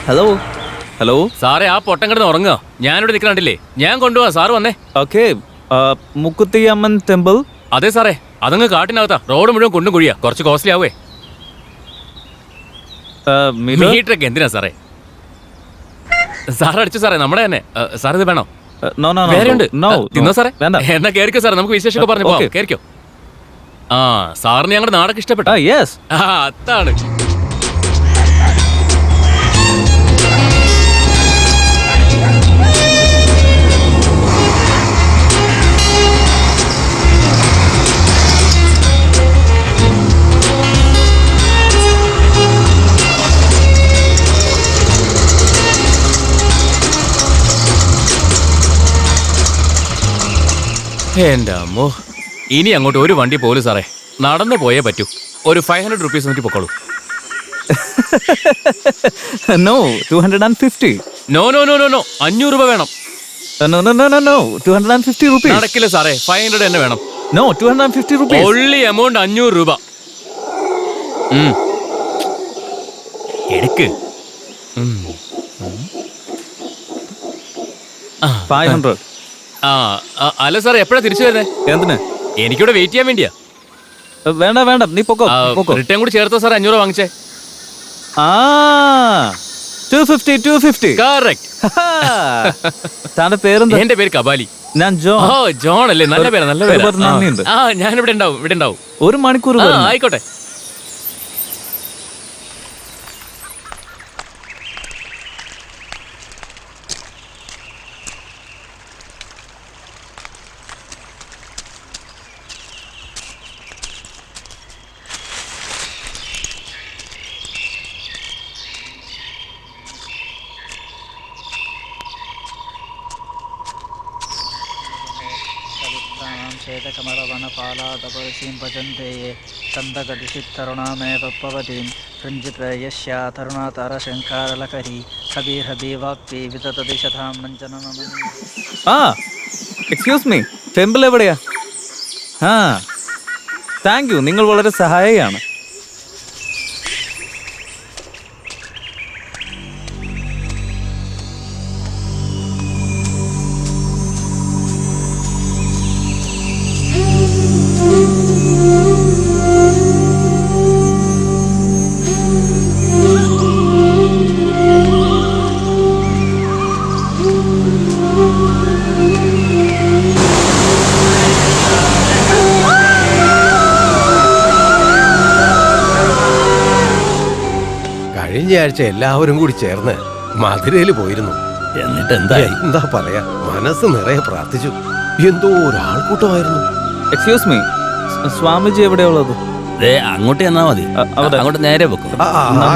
Hello hello സാറേ ആ പൊട്ടം കിടന്ന് ഉറങ്ങുക. ഞാനിവിടെ നിൽക്കണ്ടില്ലേ, ഞാൻ കൊണ്ടുപോവാ. സാറ് വന്നേ. ഓക്കെ. മുക്കുത്തി അമ്മൻ ടെമ്പിൾ. അതെ സാറേ, അതങ്ങ് കാട്ടിനകത്താ. റോഡ് മുഴുവൻ കുണ്ടും കുഴിയാ. കുറച്ച് കോസ്റ്റ്ലി ആവേ. മീറ്ററൊക്കെ എന്തിനാ സാറേ? സാർ അടിച്ചു സാറേ, നമ്മുടെ തന്നെ. സാർ ഇത് വേണോ? വേറെയുണ്ട്. തിന്നോ സാറേ? എന്നാ കേറിക്കോ സാറേ, നമുക്ക് വിശേഷമൊക്കെ പറഞ്ഞു പോവാം. കേറിക്കോ. ആ, സാറിന് ഞങ്ങളുടെ നാടൊക്കെ ഇഷ്ടപ്പെട്ടു. അതാണ്. എന്റെ അമ്മോ, ഇനി അങ്ങോട്ട് ഒരു വണ്ടി പോലും സാറേ. നടന്നു പോയേ പറ്റൂ. ഒരു 500 റുപ്പീസ് നോക്കി പൊക്കോളൂ. നോ 250. നോ 500 രൂപ വേണം. No 250 rupees. നടക്കില്ല സാറേ, 500 തന്നെ വേണം. No 250 rupees. ഓൺലി എമൗണ്ട് 500 രൂപ. എടുക്ക്. 500. അല്ല സാറേ, എപ്പോഴാ തിരിച്ചു വരുന്നേ? എന്തിന്? എനിക്കിവിടെ വെയിറ്റ് ചെയ്യാൻ വേണ്ടിയാ. വേണ്ട, നീ പൊക്കോ. റിട്ടേൺ കൂടി ചേർത്തോ സാറേ? 500 വാങ്ങിച്ചേ. 250. കറക്റ്റ്. താന്റെ പേരെന്താ? എന്റെ പേര് കബാലി. ഞാൻ ജോൺ. ജോൺ അല്ലേ? നല്ല പേരാ, നല്ല പേരാ. ഞാൻ ഇവിടെ ഉണ്ടാവും. 1 മണിക്കൂർ. ആയിക്കോട്ടെ. ചേതകമറവണപാലാതപരിശീം ഭജന്തേ ചന്ദഗതിഷിത്തരുണാമേവ പവതീം രഞ്ജിത്രയശ്യാ തരുണാതാരശങ്കാരലകരി ഹബീ വാക്പി വിതതദിശതാം മഞ്ജനനമനി. എക്സ്ക്യൂസ് മീ, ടെമ്പിൾ എവിടെയാ? താങ്ക് യു, നിങ്ങൾ വളരെ സഹായിയാണ്. കഴിഞ്ഞ ആഴ്ച എല്ലാവരും കൂടി ചേർന്ന് മധുരയിൽ പോയിരുന്നു. എന്നിട്ട് എന്താ പറയാ, മനസ്സ് നിറയെ പ്രാർത്ഥിച്ചു. എന്തോ ഒരാൾക്കൂട്ടമായിരുന്നു. എക്സ്ക്യൂസ് മീ, സ്വാമിജി എവിടെയാ ഉള്ളത്? അങ്ങോട്ട് ചെന്നാ മതി. അങ്ങോട്ട് നേരെ വെക്കും.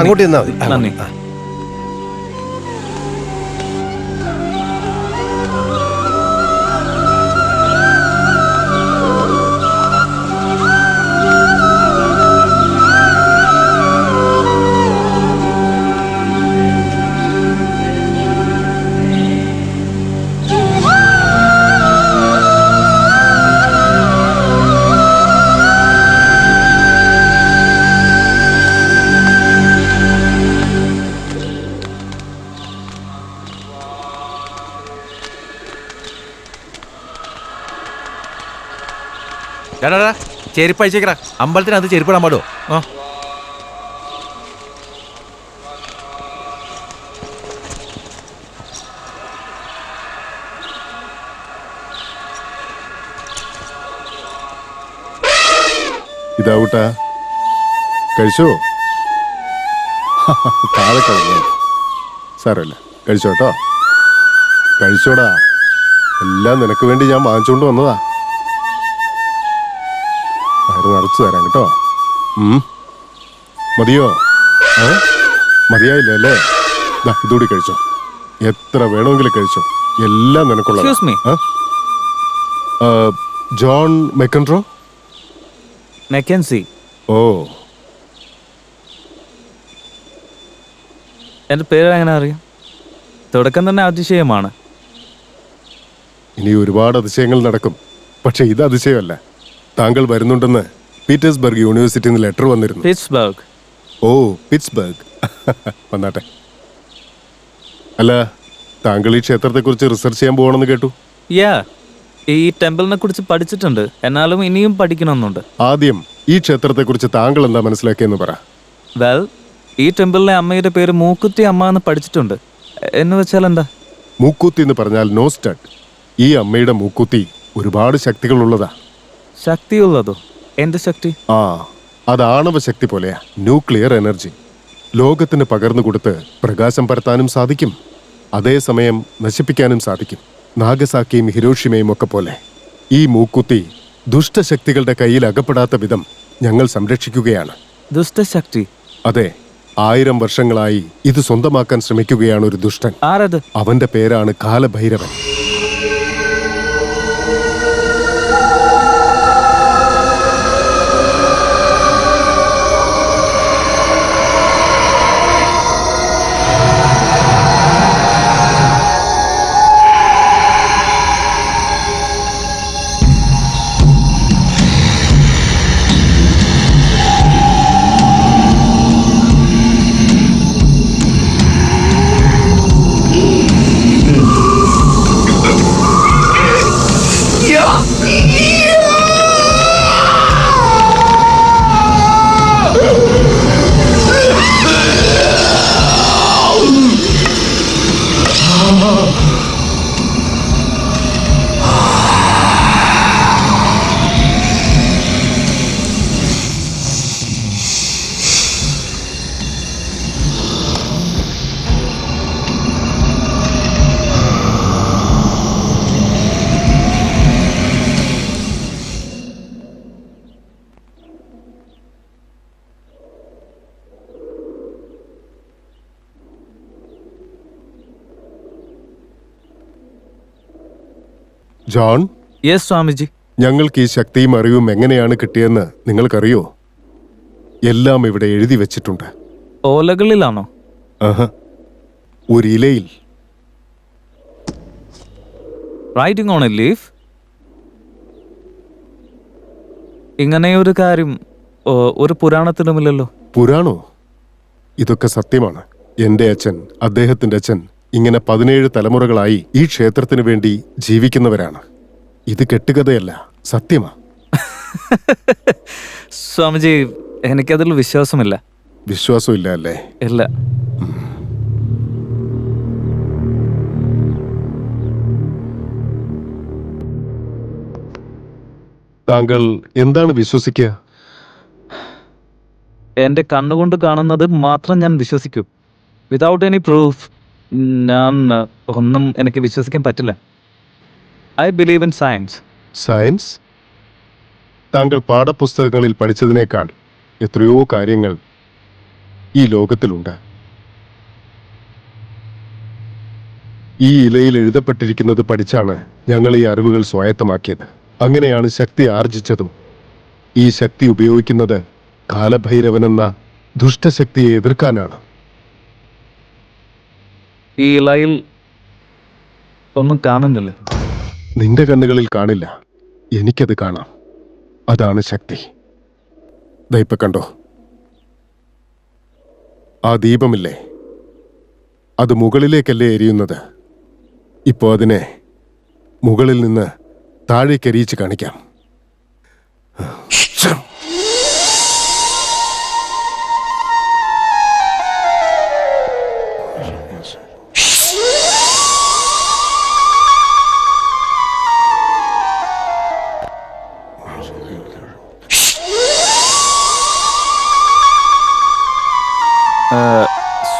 അങ്ങോട്ട് ചെന്നാ മതി. നന്ദി. ചെരുപ്പ് അയച്ചേക്കടാ. അമ്പലത്തിനകത്ത് ചെരുപ്പിടാൻ പാടുമോ? ഇതാവൂട്ടാ, കഴിച്ചോ? താഴെ കളഞ്ഞു. സാരമില്ല, കഴിച്ചോട്ടോ. കഴിച്ചോടാ, എല്ലാം നിനക്ക് വേണ്ടി ഞാൻ വാങ്ങിച്ചോണ്ട് വന്നതാ. നിറച്ചു തരാം കേട്ടോ. മതിയോ? മതിയായില്ല അല്ലേ? ഇതുകൂടി കഴിച്ചോ. എത്ര വേണമെങ്കിലും കഴിച്ചോ, എല്ലാം നിനക്കുള്ള. John McKinsey. ഓ, എന്റെ പേര് എങ്ങനെ അറിയാം? തുടക്കം തന്നെ അതിശയമാണ്. ഇനി ഒരുപാട് അതിശയങ്ങൾ നടക്കും, പക്ഷെ ഇത് അതിശയമല്ല. താങ്കൾ വരുന്നുണ്ടെന്ന് പീറ്റേഴ്സ്ബർഗ് യൂണിവേഴ്സിറ്റിയിൽ നിന്ന് ലെറ്റർ വന്നിരുന്നു. പിറ്റ്സ്ബർഗ്? ഓ, പിറ്റ്സ്ബർഗ്. വന്നാട്ടെ. അല്ല, താങ്കൾ ഈ ക്ഷേത്രത്തെക്കുറിച്ച് റിസർച്ച് ചെയ്യാൻ പോകണമെന്ന് കേട്ടു. യാ, ഈ ടെമ്പിളിനെ കുറിച്ച് പഠിച്ചിട്ടുണ്ട്. എന്നാലും ഇനിയും പഠിക്കണമെന്നുണ്ട്. ആദ്യം ഈ ക്ഷേത്രത്തെക്കുറിച്ച് താങ്കൾ എന്താ മനസ്സിലാക്കിയെന്ന് പറ. വെൽ, ഈ ടെമ്പിളിലെ അമ്മയുടെ പേര് മൂക്കുത്തി അമ്മ എന്ന് പഠിച്ചിട്ടുണ്ട്. എന്ന് വെച്ചാൽ എന്താ? മൂക്കുത്തി എന്ന് പറഞ്ഞാൽ നോ സ്റ്റഡ്. ഈ അമ്മയുടെ മൂക്കുത്തി ഒരുപാട് ശക്തികളുള്ളതാ. ശക്തിയുള്ളതോ? എന്ത് ശക്തി? അത് ആണവ ശക്തി പോലെയാ, ന്യൂക്ലിയർ എനർജി. ലോകത്തിന് പകർന്നു കൊടുത്ത് പ്രകാശം പരത്താനും സാധിക്കും, അതേസമയം നശിപ്പിക്കാനും സാധിക്കും. നാഗസാക്കിയും ഹിരോഷിമയും ഒക്കെ പോലെ ഈ മൂക്കുത്തി ദുഷ്ടശക്തികളുടെ കയ്യിൽ അകപ്പെടാത്ത വിധം ഞങ്ങൾ സംരക്ഷിക്കുകയാണ്. ദുഷ്ടശക്തി? അതെ, 1000 വർഷങ്ങളായി ഇത് സ്വന്തമാക്കാൻ ശ്രമിക്കുകയാണ് ഒരു ദുഷ്ടൻ. ആരത്? അവന്റെ പേരാണ് കാലഭൈരവൻ. ജോൺ. യെസ് സ്വാമിജി. ഞങ്ങൾക്ക് ഈ ശക്തിയും അറിവും എങ്ങനെയാണ് കിട്ടിയെന്ന് നിങ്ങൾക്കറിയോ? എല്ലാം ഇവിടെ എഴുതി വെച്ചിട്ടുണ്ട്. ഓലകളിലാണോ? ഒരു ഇലയിൽ. Writing on A leaf? ഇങ്ങനെയൊരു കാര്യം ഒരു പുരാണത്തിലുമില്ലല്ലോ. പുരാണോ? ഇതൊക്കെ സത്യമാണ്. എന്റെ അച്ഛൻ, അദ്ദേഹത്തിന്റെ അച്ഛൻ, ഇങ്ങനെ 17 തലമുറകളായി ഈ ക്ഷേത്രത്തിന് വേണ്ടി ജീവിക്കുന്നവരാണ്. ഇത് കെട്ടുകഥയല്ല, സത്യമാ. സ്വാമിജി, എനിക്കതിൽ വിശ്വാസമില്ല. വിശ്വാസമില്ല അല്ലേ? ഇല്ല. താങ്കൾ എന്താണ് വിശ്വസിക്കുക? എന്റെ കണ്ണുകൊണ്ട് കാണുന്നത് മാത്രം ഞാൻ വിശ്വസിക്കൂ. വിതൗട്ട് എനി പ്രൂഫ് ഞാൻ ഒന്നും എനിക്ക് വിശ്വസിക്കാൻ പറ്റില്ല. I believe in science. Science? താങ്കൾ പാഠപുസ്തകങ്ങളിൽ പഠിച്ചതിനേക്കാൾ എത്രയോ കാര്യങ്ങൾ ഈ ലോകത്തിലുണ്ട്. ഈ ഇലയിൽ എഴുതപ്പെട്ടിരിക്കുന്നത് പഠിച്ചാണ് ഞങ്ങൾ ഈ അറിവുകൾ സ്വായത്തമാക്കിയത്. അങ്ങനെയാണ് ശക്തി ആർജിച്ചതും. ഈ ശക്തി ഉപയോഗിക്കുന്നത് കാലഭൈരവനെന്ന ദുഷ്ടശക്തിയെ എതിർക്കാനാണ്. ഈ ഇലയിൽ ഒന്നും കാണുന്നില്ല. നിന്റെ കണ്ണുകളിൽ കാണില്ല, എനിക്കത് കാണാം. അതാണ് ശക്തി. ദൈപ്പ കണ്ടോ, ആ ദീപമില്ലേ, അത് മുകളിലേക്കല്ലേ എരിയുന്നത്. ഇപ്പോ അതിനെ മുകളിൽ നിന്ന് താഴേക്ക് എരിയിച്ച് കാണിക്കാം.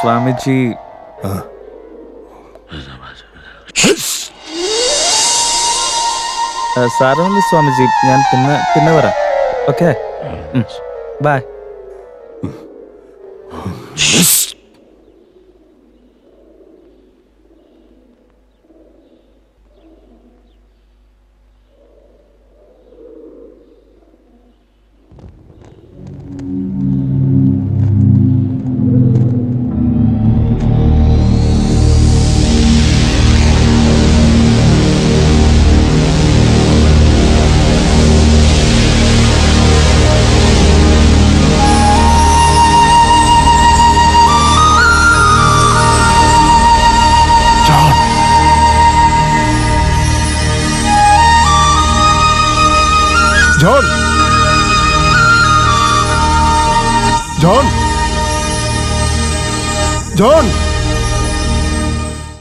സ്വാമിജി, സാരമില്ല സ്വാമിജി, ഞാൻ പിന്നെ വരാം. Okay, bye. John John John